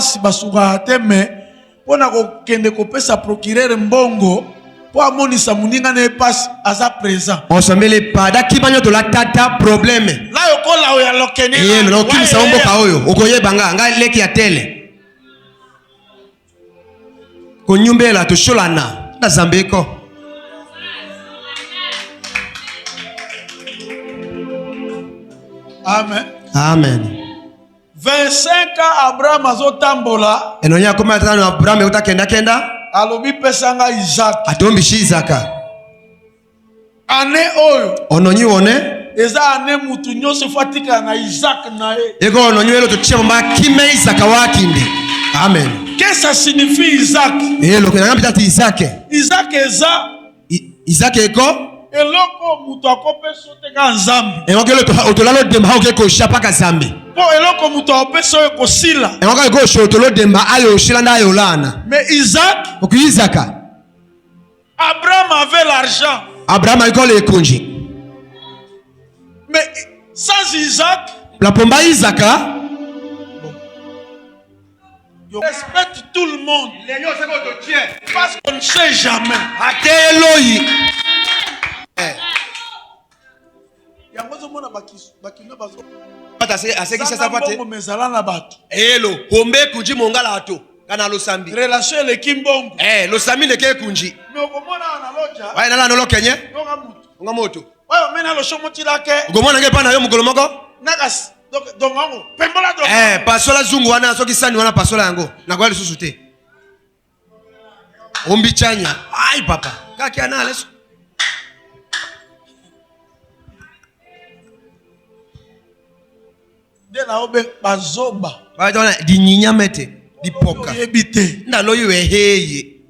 basi basuka teme pona ko kende ko pesa procureur mbongo po amonisa muninga ne passe aza présent. On se met les pas d'akibanyo to la tata problème. Là yokola oya lokene. Et le kim sa ombo ka oyo okoyebanga nga leki ya tele. Ko nyumbela to sholana na zambeko. Amen. Amen. 25 ans Abraham azotambola. Enonya koma tano Abraham utakenda kenda. Alobi pesanga Isaac. Atombi shi Isaka. Ane oyo. Ononyi one. Eza ane mutu nyonso fatika na Isaac na e. Ego ononyi elo to chema kime Isaka wakinde. Amen. Qu'est-ce que ça signifie Isaac? Elo kena ngambita ti Isaac. Isaac eza. Isaac eko. Eloko mutu akope sote ka nzambe. Engokelo to otolalo demba hauke ko shapa ka zambe. Po eloko mutu akope so ko sila. Engokelo ko shotolo demba ayo shilanda ayo lana. Mais Isaac, Oku Isaka. Abraham avait l'argent. Abraham aiko le konji. Mais sans Isaac, La pomba Isaka. je respecte tout le monde. Parce qu'on ne sait jamais. Ateloi. Pata se aseki sasa pate. Elo, hombe kunji mongala ato. Kana lo sambi. Relation le kimbongo. Lo sambi leke kunji. Mais okomona na loja. Wa nala no kenye? Nonga mutu. Nga moto. Wa mena lo shomoti lake. Gomona nge pana yo mugolo moko? Nakas. Donc ngo pembola donc. Pasola zungu wana soki sani wana pasola yango. Na kwa lisusu te. Ombi chanya. Ai papa. Kaki ana leso. De na obe bazoba. Ba dona di nyinya mete, di poka. Yebite. Ndalo yo eheye.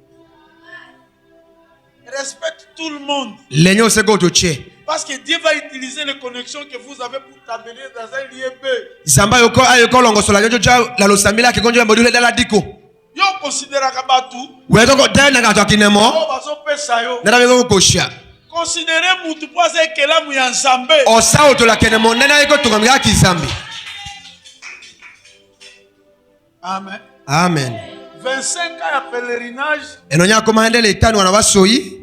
Respecte tout le monde. Lenyo seko to che. Parce que Dieu va utiliser les connexions que vous avez pour t'amener dans un lieu B. Zamba yoko ayoko longo sola nyojo cha la lo samila ke konjo mbodule dala diko. Yo considère kabatu. Weto ko tena ka to kinemo. Oh bazo pesa yo. Nana beko ko shia. Considérez mutu poise kela mu ya nzambe. O sao to la kinemo nena yeko to ngamya ki zambi. Amen. Amen. 25 ans de pèlerinage. Enonya koma ndele tano wana basoyi.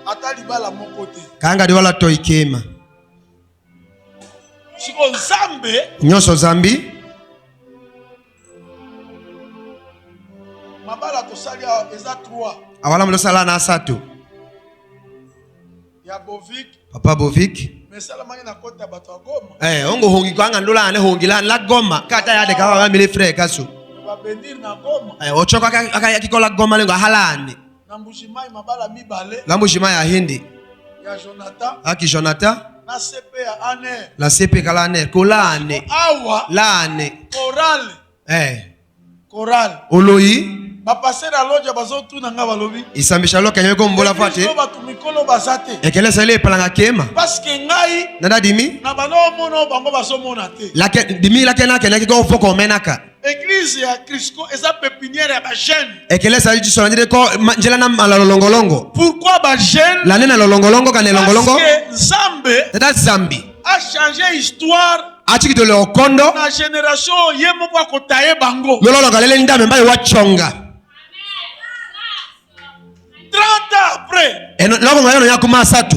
Atali bala mon côté. Kanga di wala to ikema. Siko nzambe. Nyoso zambi. Mabala to sali eza 3. Awala mlo sala na asatu. Ya Bovik. Papa Bovik. Mais sala mangi na kota bato Goma. Ongo hongi kwanga ndola ane hongi la Goma. Kata ya de kawa mile frère kaso. Ba benir na Goma. Ochoka aka kikola Goma lengo halani. Na Mbushimai mabala mibale. La Mbushima ya hindi. Ya Jonathan. Aki Jonathan. Na CP ya Aner. La CP kala Aner. Kolane. Awa. Lane. Choral. Choral. Oloyi. Ba passer à loja bazo tu nanga balobi. Isambisha lo kenyo ko mbola fate. Ba tumikolo bazate. Ekele sele palanga kema. Parce que ngai. Nada dimi. Na bano mono bango baso mona te. La ke dimi la kena kena ko foko menaka. Église ya Crisco eza pépinière ya ba jeune. Ekele sali jiso ndire ko njela na malolongolongo. Pourquoi ba jeune? La nena lolongolongo kane longolongo. Parce que Zambe. Tata Zambi. A changé histoire. Achiki to le okondo. Na génération yemo kwa kotaye bango. Lolo galele ndame mbaye wachonga. 30 ans après. Loko ngayano yakuma satu.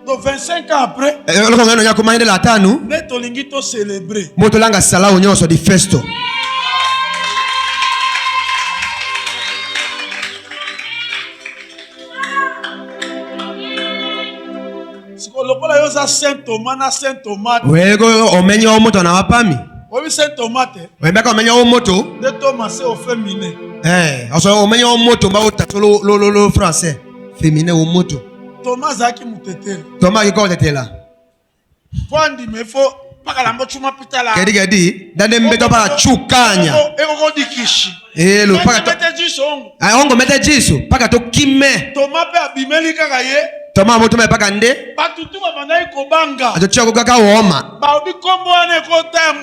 Donc 25 ans après. Loko ngayano yakuma inde la tanu. Ne tolingi to célébrer. Moto langa sala onyoso di festo. Siko lokola yoza Saint Thomas na Saint Tomate. Wego omenya omoto na wapami. Obi Saint Tomate. Webeka omenya omoto. De Thomas au féminin. Aso omenya omoto mba utatolo lo français. Féminin omoto. Thomas zaki mutetela. Thomas ki ko tetela. Pwandi mefo paka lambo chuma pitala. Kedi dande mbeto para chukanya. Eko dikishi. Lo paka to. Mete jisongo. Ongo mete jiso paka to kime. Thomas pe abimeli kaka ye. Thomas moto me paka nde. Batutu babandai kobanga. Ato chako kaka woma. Ba obi kombo ane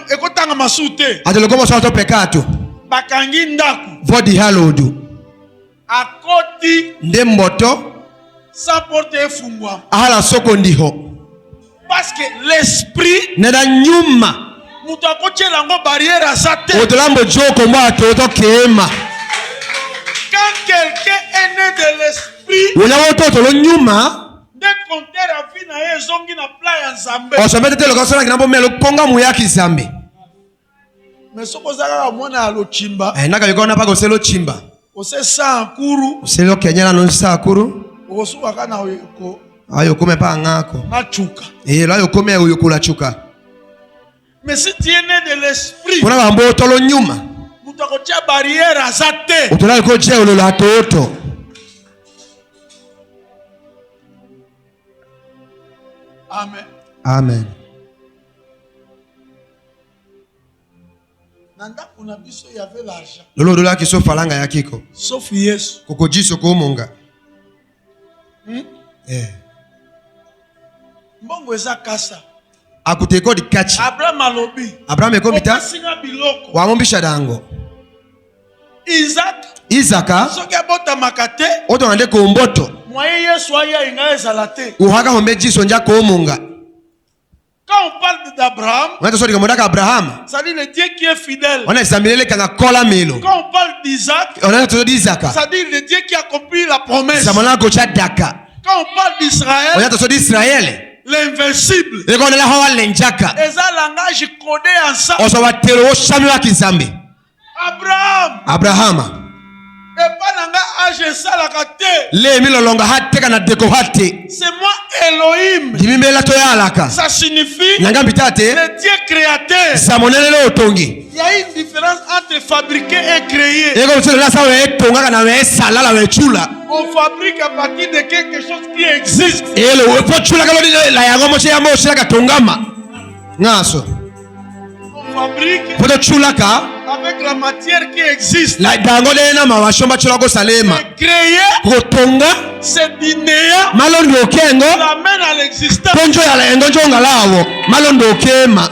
ekotanga masute. Ato lokomo so to pekato. Bakangi ndaku. Vodi halodu. Akoti ndemboto sans porter efungwa. Ahala soko ndiho. Parce que l'esprit neda nyuma mutu akotiela yango barrière aza te. otolambo joko mwa toto kema. Quand quelqu'un est né de l'esprit, wona toto lo nyuma dès qu'on terre a vu na ye zongi na pla ya Nzambe. osomete te lokosona kinambo melo konga muyaki zambe. Mais soko zaka mwana ya lochimba. Naka yikona paka oselo chimba. Ose sa nkuru. Oselo kenyana no sa nkuru. Osuka kana ko. Ayo kome pa ngako. Na chuka. Là yo kome yo kula chuka. Mais si tu es né de l'esprit. Kuna bambo tolo nyuma. Mutu akotia barrière azate. Otola ko je olo la toto. Amen. Amen. Nanda kuna biso y avait l'argent. Lolo dola kiso falanga ya kiko. Sauf Yesu. Koko jiso ko monga. Mbongo eza kasa. Akuteko di kachi. Abraham alobi. Abraham ekomita. Wa mombisha dango. Isaka. Soki abota makate. Oto ngande ko mboto. Moye Yesu aya inga ezala te. Uhaka hombe jiso nja ko monga. Quand on parle d'Abraham, on a dit que Abraham, ça dit le Dieu qui est fidèle. On a examiné les kanga kola melo. Quand on parle d'Isaac, on a dit Isaac, ça dit le Dieu qui a accompli la promesse. Ça m'a gocha daka. Quand on parle d'Israël, on a dit Israël, l'invincible. Et on a la hawa lenjaka. Et ça langage codé ensemble. On s'en telo shamwa kizambe. Abraham. Et pas nanga age salakate. Le milolonga hate kana deko hate. C'est moi Elohim. Dimimela to yalaka. Ça signifie Nyanga bitate. Le Dieu créateur. Samonele lo otongi. Il y a une différence entre fabriquer et créer. Et comme cela ça we tonga kana we sala la we chula. On fabrique à partir de quelque chose qui existe. Et le we po chula kalo la yango mo se yamo shaka tongama. Ngaso. On fabrique. Poto chula ka avec la matière qui existe. La dango na mawashomba chula ko salema. Créer. Kotonga. C'est dinéa. Malondo kengo. L'amène à l'existence. Ponjo ya la engonjo ngalawo. Malondo kema.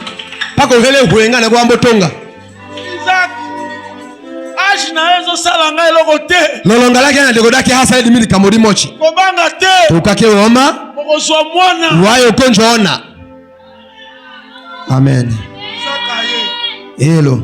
Pako vele huenga na kwa mbotonga. Isaac. Ajina ezo salanga eloko te. Lolonga lake na degoda ke hasa edimini kamori mochi. Kobanga te. Tukake woma. Mokozwa mwana. Wayo konjo ona. Amen. Hello.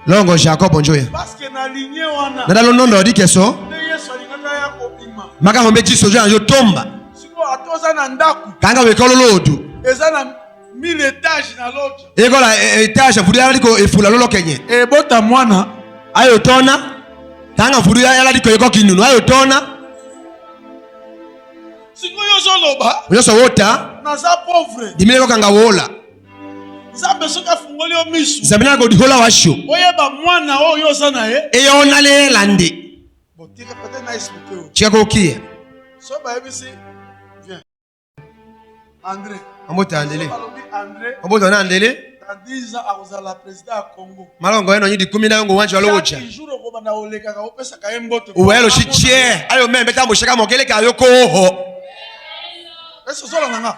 Longo Jacob onjoya. Parce que na lignée wana. Nada lonondo di keso. Yesu alingaka ya kopima. Maka hombe jiso jo tomba. Siko atoza na ndaku. Kanga wekolo lodu. Eza na 1000 étages na l'autre. Eko la étage furi ya liko efula lolo kenye. E bota mwana. Ayo tona. Kanga furi ya liko eko kinunu ayo tona. Siko yozo loba. Yoso wota. Naza pauvre. Dimile ko kanga wola. Nzambe soka fungoli o misu. Zabina ko dihola washo. Oyeba mwana oyo za na ye. E yona le lande. Botike peut-être na expliquer. Cheko kia. So ba ebisi. Viens. André. Ambota andele. André. Ambota na andele. Dans 10 ans akoza la président ya Congo. Malongo yeno nyidi 10 na yongo wanchi walocha. Toujours okobanda oleka ka opesa ka embote. Uwelo shichie. Ayo membe tambo shaka mokele ka yoko ho. Eso sola nanga.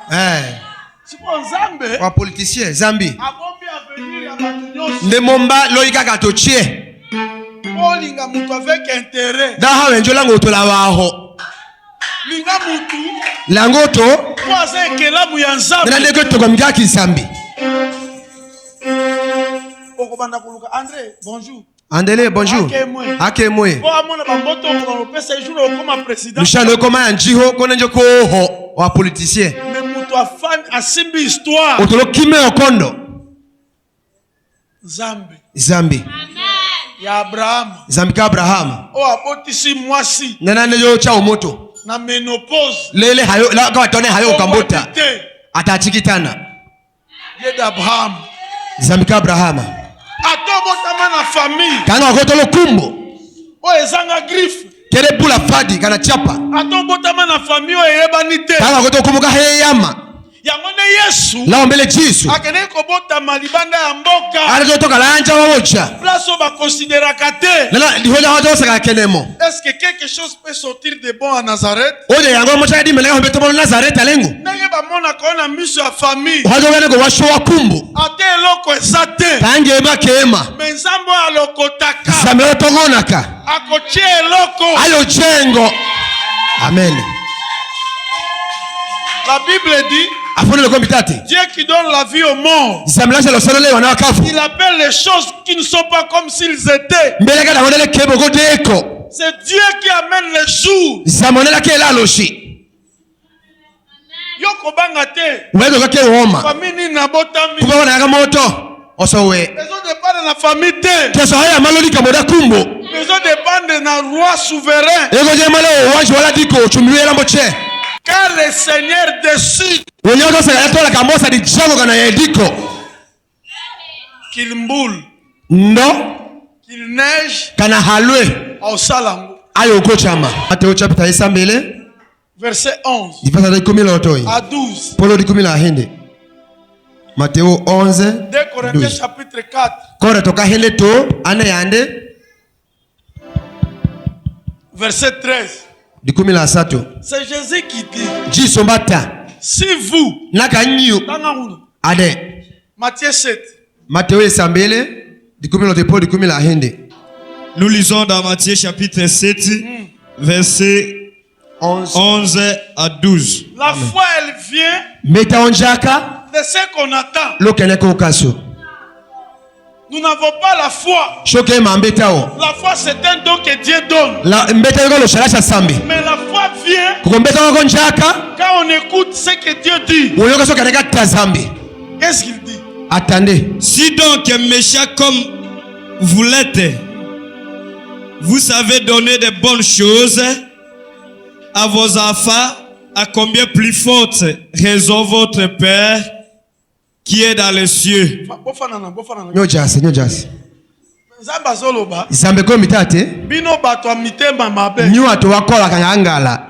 Siko Nzambe. Wa politicien Zambi. Abombi avenir ya batu nyonso. Ndemomba loika katochie. Olinga mutu avec intérêt. Da hawe njolango tola waho. Linga mutu. Langoto. Kwa za ekelamu ya Nzambe. Nande ko tokomika ki Zambi. Okobanda kuluka André, bonjour. Andele bonjour. Akemwe. Bo amona bamboto ko pesa jour okoma président. Mishano koma njiho kone njoko ho wa politicien. Mais mutu afan asimbi histoire. Otolo kime okondo. Zambi. Amen. Ya Abraham. Zambi ka Abraham. O abotisi mwasi. Nana yo cha omoto. Na menopause. Lele hayo la kwa tone hayo kambota. Atachikitana. Yeda Abraham. Zambi ka Abraham. Atobotama na famille. Kana okotolo kumbo. O ezanga griffe. Kere bula fadi kana chapa. Atobotama na famille o eyebani te. Kana okotolo kumuka heyama. Yangone Yesu. La ombele Jesu. Akene kobotama libanda ya mboka. Alazo toka lanja wawocha. Place o ba considérer kate. Nana dihoja hoja saka kenemo. Est-ce que quelque chose peut sortir de bon à Nazareth? Oje yango mocha di melega hombeto mo Nazareth alengo. Ndenge ba mona kona miso ya famille. Hoja wene ko washo wa kumbo. Ate eloko ezate. Tange makema. Menzambo alokotaka. Samelo tongonaka. Akochie eloko. Ayo chengo. Amen. La Bible dit, afuna loko mitate Dieu qui donne la vie aux morts, zamlasha lo solo le wana wakafu il appelle les choses qui ne sont pas comme s'ils étaient. mbele kada wonele kebo ko deko C'est Dieu qui amène les jours. zamonela ke la loshi Yoko bangate. wedo ka ke woma Famille na botami. kuba wana yaka moto osowe Besoin de pas de la famille te. keso haya maloli kamoda kumbo Besoin de dépendre d'un roi souverain. ego je malo wanji wala diko chumiwela mboche Car le Seigneur décide wonyoto saka yatola kamosa di jango kana yediko qu'il moule, ndo qu'il neige kana halwe au Salango. ayo ko chama Mateo chapter isambele Verset 11 difasa de kumila otoi à 12. polo di kumila hende Mateo 11 2 Corinthiens 12 chapitre 4. kore toka hende to ane yande Verset 13. di kumila sato C'est Jésus qui dit, jiso mbata si vous, naka nyu Tangarouna, ade Matthieu 7, Mateo isambele di kumila te polo di kumila hende Nous lisons dans Matthieu chapitre 7, versets 11 à 12. la foi elle vient meta onjaka de ce qu'on attend. lokene ko kaso Nous n'avons pas la foi. shoke mambetao La foi c'est un don que Dieu donne. la mbeta ko lo shalasha sambi Mais la foi vient ko mbeta ko njaka quand on écoute ce que Dieu dit. woyoka soka neka tazambi Qu'est-ce qu'il dit? attendez Si donc méchant comme vous l'êtes, vous savez donner de bonnes choses à vos enfants, à combien plus forte raison votre Père qui est dans les cieux Bofanana. nyojasi Nzamba zoloba. zambe ko mitate Bino bato a mitema mabe. nyu ato wakola kangangala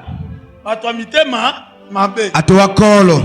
Bato a mitema mabe. ato wakolo